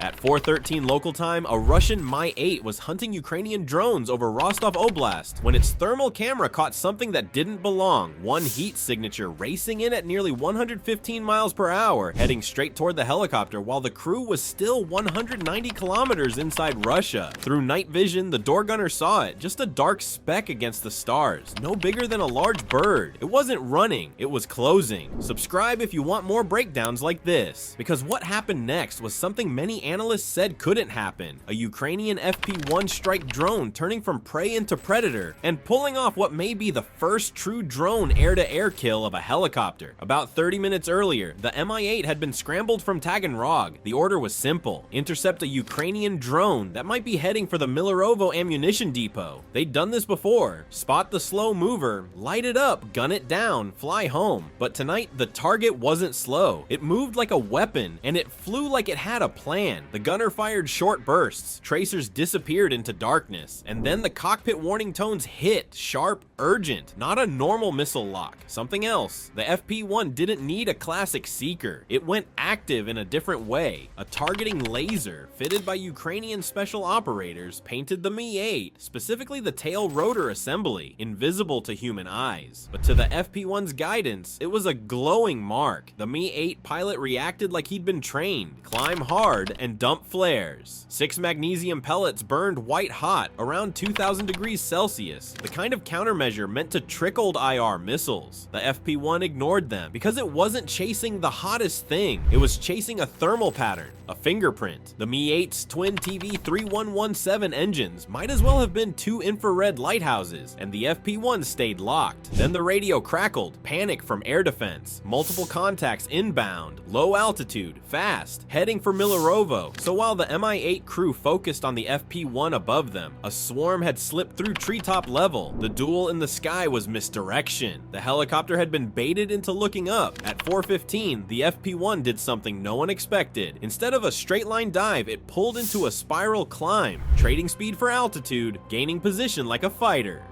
At 4:13 local time, a Russian Mi-8 was hunting Ukrainian drones over Rostov Oblast when its thermal camera caught something that didn't belong, one heat signature racing in at nearly 115 miles per hour, heading straight toward the helicopter while the crew was still 190 kilometers inside Russia. Through night vision, the door gunner saw it, just a dark speck against the stars, no bigger than a large bird. It wasn't running, it was closing. Subscribe if you want more breakdowns like this, because what happened next was something many analysts said couldn't happen. A Ukrainian FP-1 strike drone turning from prey into predator and pulling off what may be the first true drone air-to-air kill of a helicopter. About 30 minutes earlier, the Mi-8 had been scrambled from Taganrog. The order was simple: intercept a Ukrainian drone that might be heading for the Milerovo ammunition depot. They'd done this before: spot the slow mover, light it up, gun it down, fly home. But tonight, the target wasn't slow. It moved like a weapon, and it flew like it had a plan. The gunner fired short bursts, tracers disappeared into darkness, and then the cockpit warning tones hit, sharp, urgent. Not a normal missile lock, something else. The FP-1 didn't need a classic seeker. It went active in a different way. A targeting laser, fitted by Ukrainian special operators, painted the Mi-8, specifically the tail rotor assembly, invisible to human eyes. But to the FP-1's guidance, it was a glowing mark. The Mi-8 pilot reacted like he'd been trained: climb hard and dump flares. 6 magnesium pellets burned white hot, around 2000 degrees Celsius, the kind of countermeasure meant to trick old IR missiles. The FP-1 ignored them because it wasn't chasing the hottest thing, it was chasing a thermal pattern, a fingerprint. The Mi-8's twin TV3117 engines might as well have been 2 infrared lighthouses, and the FP-1 stayed locked. Then the radio crackled, panic from air defense, multiple contacts inbound, low altitude, fast, heading for Milerovo. So while the Mi-8 crew focused on the FP-1 above them, a swarm had slipped through treetop level. The duel in the sky was misdirection. The helicopter had been baited into looking up. At 4:15, the FP-1 did something no one expected. Instead of a straight line dive, it pulled into a spiral climb, trading speed for altitude, gaining position like a fighter.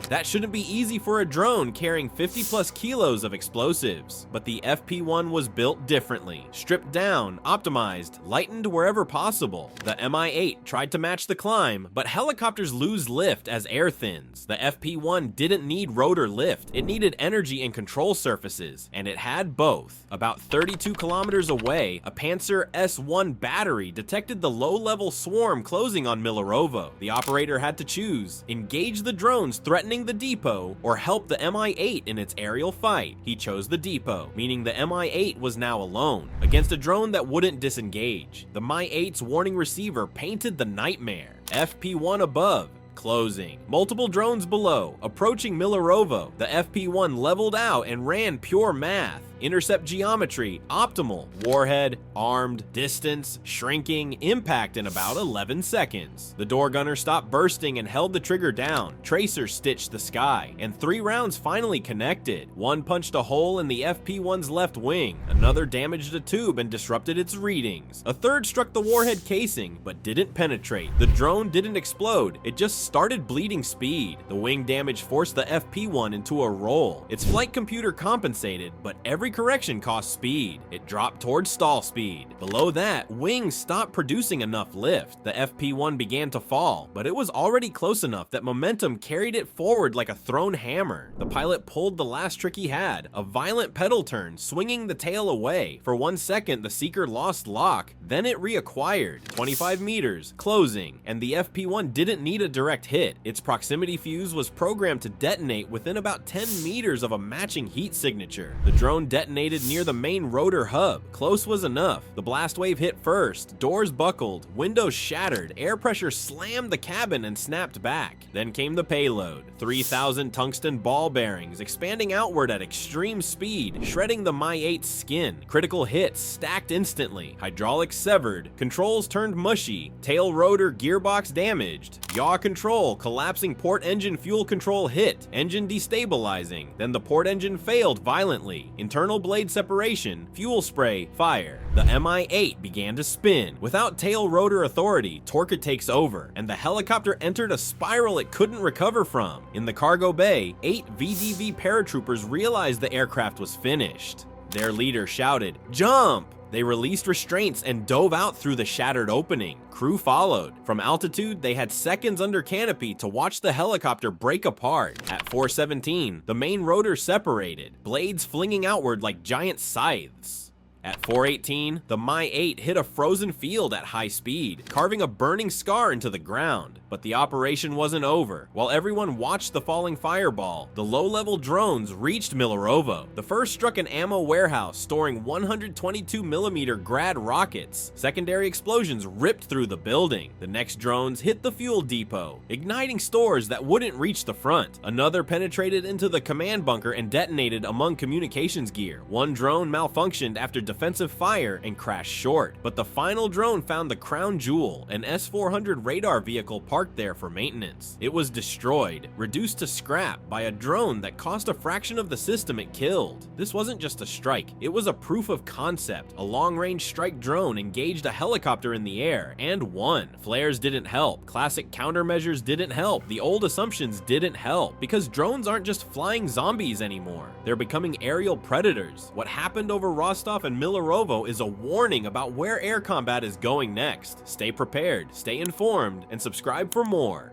That shouldn't be easy for a drone carrying 50+ kilos of explosives, but the FP-1 was built differently. Stripped down, optimized, lightened wherever possible. The Mi-8 tried to match the climb, but helicopters lose lift as air thins. The FP-1 didn't need rotor lift, it needed energy and control surfaces, and it had both. About 32 kilometers away, a Panzer S-1 battery detected the low-level swarm closing on Milerovo. The operator had to choose: engage the drones threatening the depot, or help the Mi-8 in its aerial fight. He chose the depot, meaning the Mi-8 was now alone against a drone that wouldn't disengage. The Mi-8's warning receiver painted the nightmare: FP-1 above, closing. Multiple drones below, approaching Milerovo. The FP-1 leveled out and ran pure math. Intercept geometry, optimal. Warhead, armed, distance, shrinking, impact in about 11 seconds. The door gunner stopped bursting and held the trigger down. Tracers stitched the sky, and 3 rounds finally connected. One punched a hole in the FP-1's left wing. Another damaged a tube and disrupted its readings. A third struck the warhead casing, but didn't penetrate. The drone didn't explode, it just started bleeding speed. The wing damage forced the FP-1 into a roll. Its flight computer compensated, but every correction cost speed. It dropped towards stall speed. Below that, wings stopped producing enough lift. The FP-1 began to fall, but it was already close enough that momentum carried it forward like a thrown hammer. The pilot pulled the last trick he had, a violent pedal turn, swinging the tail away. For 1 second, the seeker lost lock, then it reacquired. 25 meters, closing, and the FP-1 didn't need a direct hit. Its proximity fuse was programmed to detonate within about 10 meters of a matching heat signature. The drone detonated near the main rotor hub. Close was enough. The blast wave hit first, doors buckled, windows shattered, air pressure slammed the cabin and snapped back. Then came the payload. 3,000 tungsten ball bearings expanding outward at extreme speed, shredding the Mi-8's skin. Critical hits stacked instantly. Hydraulics severed. Controls turned mushy. Tail rotor gearbox damaged. Yaw control collapsing port engine fuel control hit. Engine destabilizing. Then the port engine failed violently. Internal blade separation. Fuel spray. Fire. The Mi-8 began to spin. Without tail rotor authority, torque takes over, and the helicopter entered a spiral it couldn't recover from. In the cargo bay, 8 VDV paratroopers realized the aircraft was finished. Their leader shouted, "Jump!" They released restraints and dove out through the shattered opening. Crew followed. From altitude, they had seconds under canopy to watch the helicopter break apart. At 4:17, the main rotor separated, blades flinging outward like giant scythes. At 4:18, the Mi-8 hit a frozen field at high speed, carving a burning scar into the ground. But the operation wasn't over. While everyone watched the falling fireball, the low-level drones reached Milerovo. The first struck an ammo warehouse storing 122mm Grad rockets. Secondary explosions ripped through the building. The next drones hit the fuel depot, igniting stores that wouldn't reach the front. Another penetrated into the command bunker and detonated among communications gear. One drone malfunctioned after defensive fire and crashed short. But the final drone found the crown jewel, an S-400 radar vehicle parked there for maintenance. It was destroyed, reduced to scrap by a drone that cost a fraction of the system it killed. This wasn't just a strike, it was a proof of concept. A long-range strike drone engaged a helicopter in the air and won. Flares didn't help, classic countermeasures didn't help, the old assumptions didn't help, because drones aren't just flying zombies anymore. They're becoming aerial predators. What happened over Rostov and Milerovo is a warning about where air combat is going next. Stay prepared, stay informed, and subscribe for more.